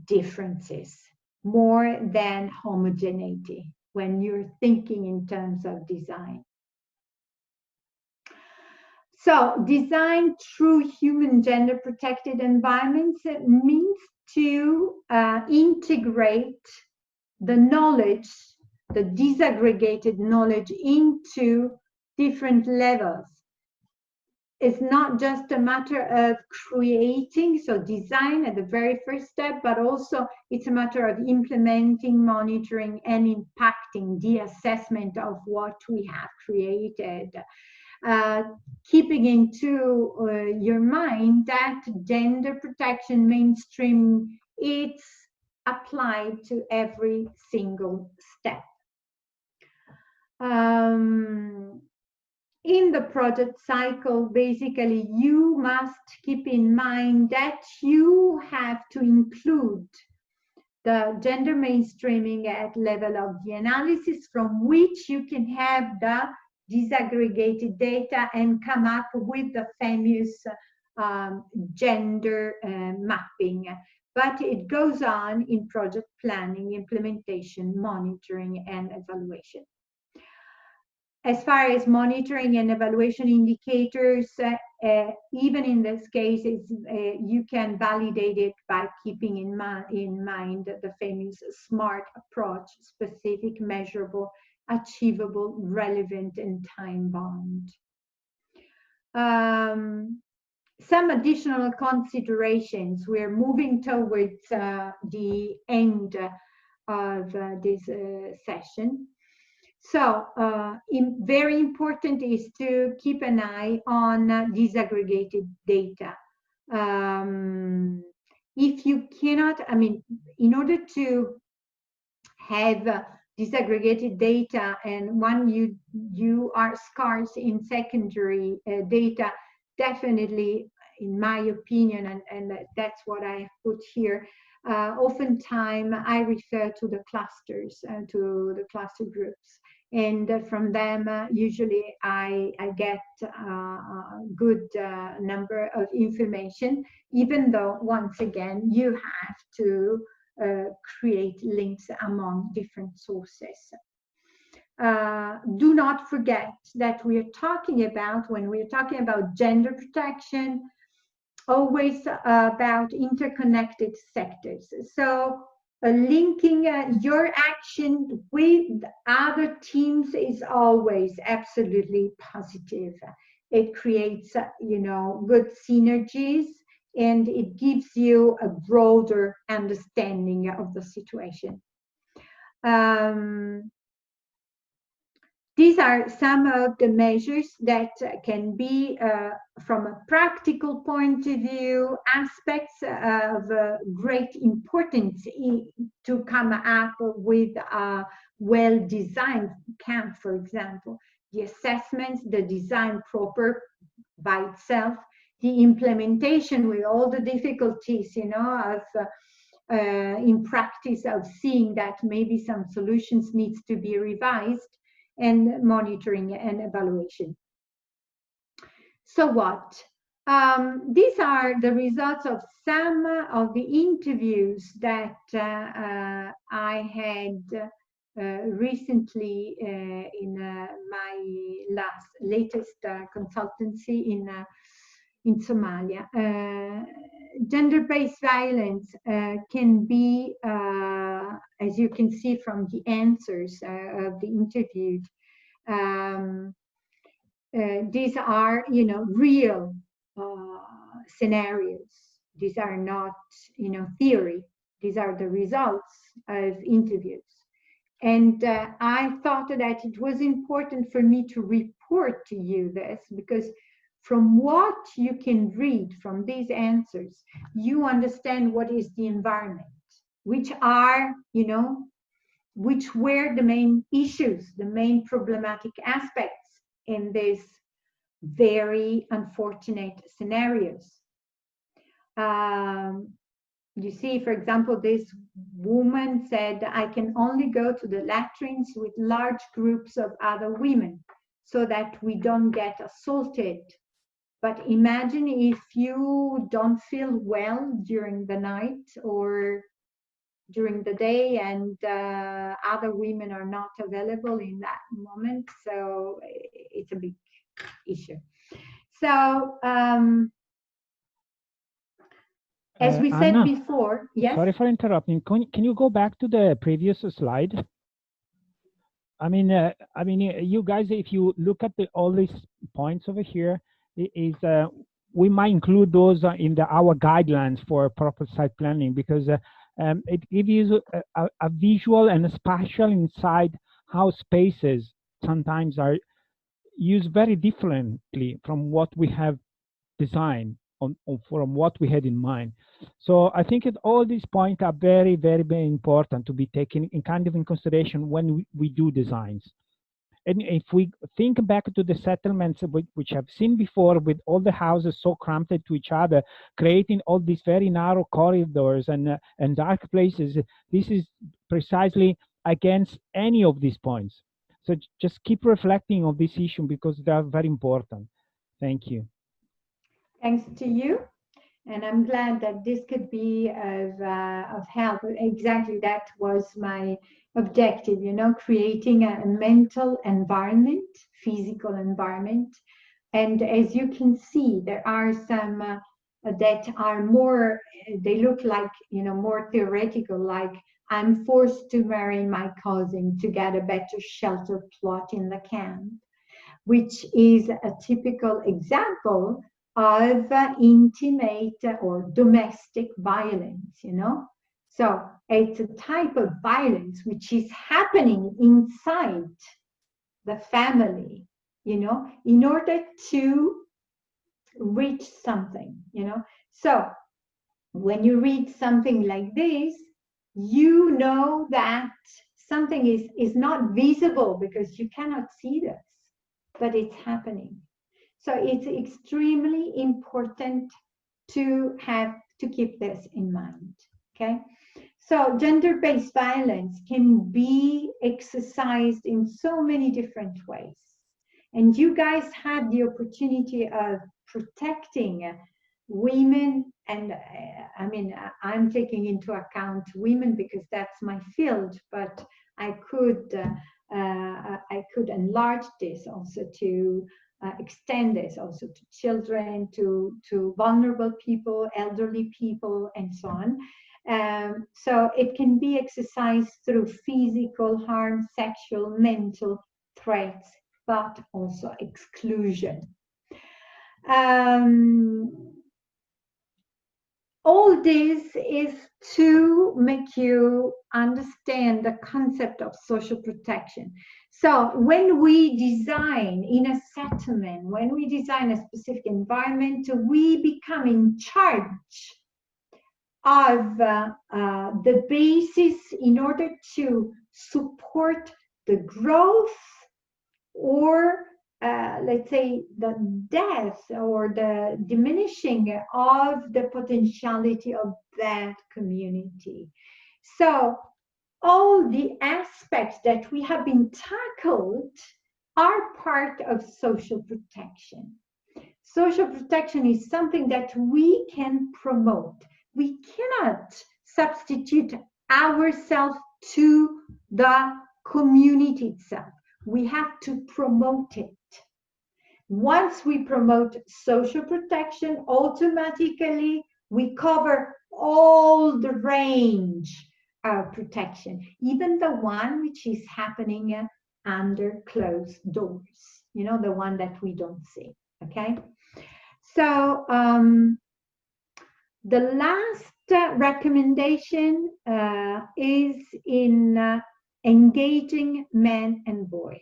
S3: differences more than homogeneity when you're thinking in terms of design. So design true human gender protected environments means to integrate the knowledge, the disaggregated knowledge, into different levels. It's not just a matter of creating, so design at the very first step, but also it's a matter of implementing, monitoring, and impacting the assessment of what we have created. Keeping into your mind that gender protection mainstream, it's applied to every single step. In the project cycle, basically, you must keep in mind that you have to include the gender mainstreaming at level of the analysis, from which you can have the disaggregated data and come up with the famous gender mapping. But it goes on in project planning, implementation, monitoring, and evaluation. As far as monitoring and evaluation indicators, even in this case, you can validate it by keeping in mind the famous SMART approach: specific, measurable, achievable, relevant, and time-bound. Some additional considerations. We're moving towards the end of this session. So very important is to keep an eye on disaggregated data. If you cannot, I mean, in order to have disaggregated data, and when you are scarce in secondary data, definitely, in my opinion, and that's what I put here, oftentimes I refer to the clusters, to the cluster groups. And from them, usually I get a good number of information, even though, once again, you have to create links among different sources. Do not forget that we are talking about, when we're talking about gender protection, always about interconnected sectors. So linking your action with other teams is always absolutely positive. It creates, good synergies, and it gives you a broader understanding of the situation. These are some of the measures that can be, from a practical point of view, aspects of great importance to come up with a well-designed camp, for example. The assessments, the design proper by itself, the implementation with all the difficulties, of in practice, of seeing that maybe some solutions needs to be revised, and monitoring and evaluation. So what? These are the results of some of the interviews that I had recently in my latest consultancy in Somalia. Gender-based violence can be, as you can see from the answers of the interviewed, these are, real scenarios. These are not, you know, theory. These are the results of interviews. And I thought that it was important for me to report to you this, because from what you can read from these answers, you understand what is the environment, which are, you know, which were the main issues, the main problematic aspects in these very unfortunate scenarios. You see, for example, this woman said, I can only go to the latrines with large groups of other women so that we don't get assaulted. But imagine if you don't feel well during the night or during the day, and other women are not available in that moment. So it's a big issue. So as we said
S2: Anna,
S3: before, yes.
S2: Sorry for interrupting. Can you go back to the previous slide? I mean, you guys, if you look at all these points over here, we might include those in our guidelines for proper site planning, because it gives you a visual and a spatial insight how spaces sometimes are used very differently from what we have designed from what we had in mind. So I think all these points are very, very, very important to be taken in consideration when we do designs. And if we think back to the settlements which I've seen before, with all the houses so cramped to each other, creating all these very narrow corridors and dark places, this is precisely against any of these points. So just keep reflecting on this issue, because they are very important. Thank you.
S3: Thanks to you. And I'm glad that this could be of help. Exactly, that was my objective, you know, creating a mental environment, physical environment. And as you can see, there are some that are more, they look like, you know, more theoretical, like I'm forced to marry my cousin to get a better shelter plot in the camp, which is a typical example of intimate or domestic violence, you know. So it's a type of violence which is happening inside the family, you know, in order to reach something, you know. So when you read something like this, you know that something is not visible because you cannot see this, but it's happening. So it's extremely important to keep this in mind, okay? So gender-based violence can be exercised in so many different ways. And you guys have the opportunity of protecting women, and I mean, I'm taking into account women because that's my field, but I could enlarge this also to extend this also to children, to vulnerable people, elderly people, and so on. So it can be exercised through physical harm, sexual, mental threats, but also exclusion. All this is to make you understand the concept of social protection. So when we design in a settlement, when we design a specific environment, we become in charge of the basis in order to support the growth or let's say the death or the diminishing of the potentiality of that community. So all the aspects that we have been tackled are part of social protection. Social protection is something that we can promote. We cannot substitute ourselves to the community itself. We have to promote it. Once we promote social protection, automatically we cover all the range of protection, even the one which is happening under closed doors, you know, the one that we don't see, okay? So The last recommendation is in engaging men and boys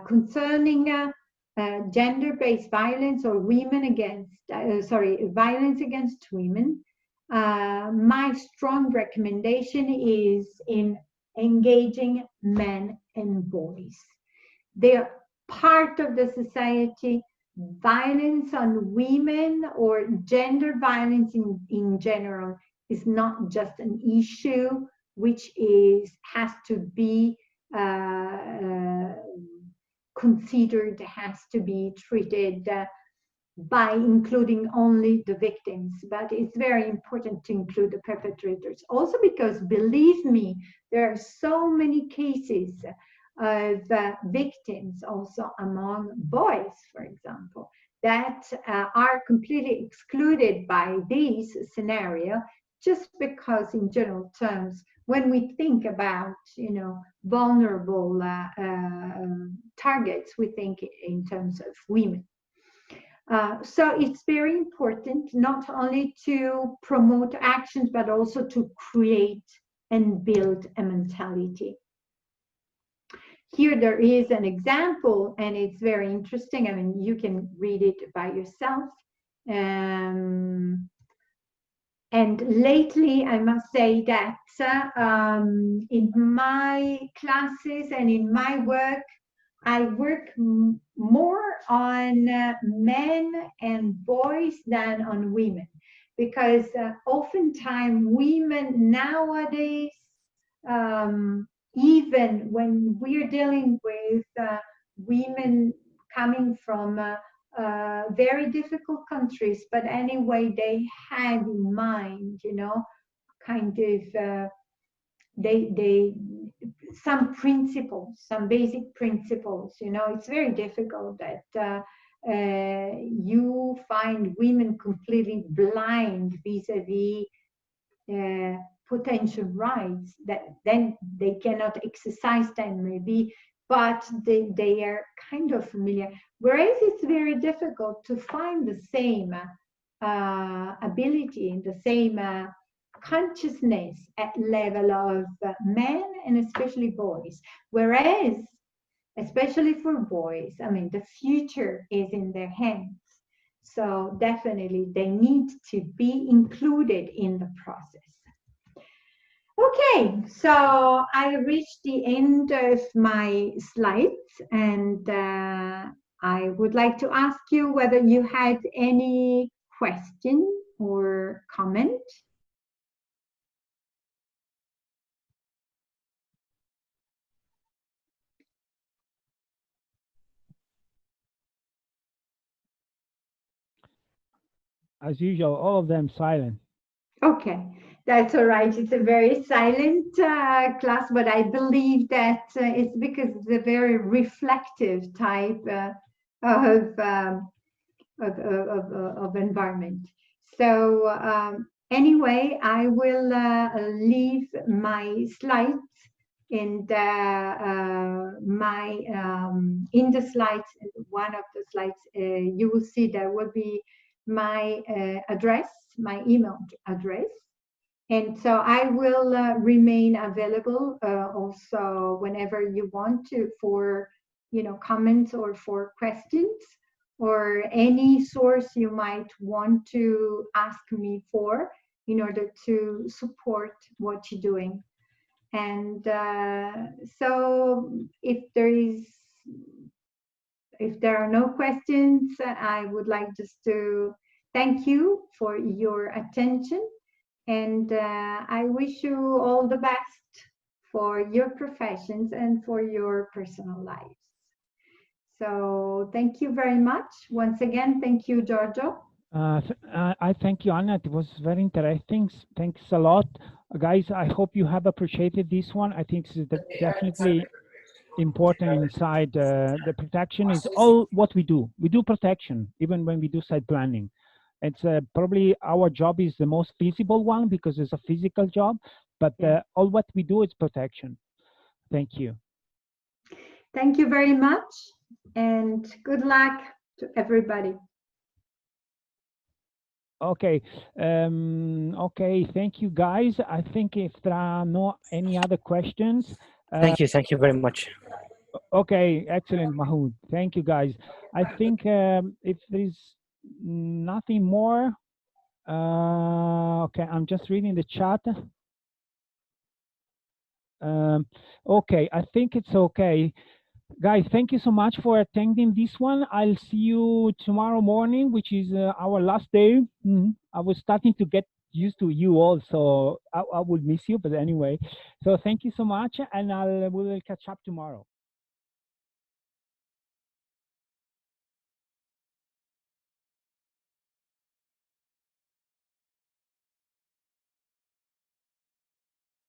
S3: concerning gender-based violence or violence against women. My strong recommendation is in engaging men and boys. They're part of the society. Violence on women or gender violence in general is not just an issue which has to be considered, has to be treated by including only the victims, but it's very important to include the perpetrators. Also because, believe me, there are so many cases of victims also among boys, for example, that are completely excluded by this scenario just because in general terms, when we think about, vulnerable targets, we think in terms of women. So it's very important not only to promote actions, but also to create and build a mentality. Here there is an example, and it's very interesting. I mean, you can read it by yourself. And lately, I must say that in my classes and in my work, I work more on men and boys than on women, because oftentimes women nowadays, even when we're dealing with women coming from very difficult countries, but anyway, they have in mind, kind of some principles, some basic principles. It's very difficult that you find women completely blind vis-a-vis potential rights, that then they cannot exercise them maybe, but they are kind of familiar. Whereas it's very difficult to find the same ability and the same consciousness at level of men and especially boys. Whereas, especially for boys, I mean, the future is in their hands. So definitely they need to be included in the process. Okay, so I reached the end of my slides, and I would like to ask you whether you had any question or comment.
S2: As usual, all of them silent.
S3: Okay, that's all right. It's a very silent class, but I believe that it's because it's a very reflective type of environment. So anyway, I will leave my slides, and in the slides, one of the slides, you will see there will be my address, my email address. And so I will remain available also whenever you want to, for comments or for questions, or any source you might want to ask me for in order to support what you're doing. And so if there are no questions, I would like just to thank you for your attention, and I wish you all the best for your professions and for your personal lives. So thank you very much. Once again, thank you, Giorgio.
S2: I thank you, Anna. It was very interesting. Thanks a lot. Guys, I hope you have appreciated this one. I think it's definitely important inside. The protection is all what we do. We do protection, even when we do site planning. It's probably our job is the most feasible one because it's a physical job, but all what we do is protection. Thank you.
S3: Thank you very much, and good luck to everybody.
S2: Okay. Okay. Thank you, guys. I think if there are no any other questions,
S5: Thank you very much.
S2: okay, excellent, Mahood. Thank you, guys. I think if there's nothing more, okay, I'm just reading the chat. Okay, I think it's okay. Guys, thank you so much for attending this one. I'll see you tomorrow morning, which is our last day. I was starting to get used to you all, so I would miss you, but anyway. So thank you so much, and we will catch up tomorrow.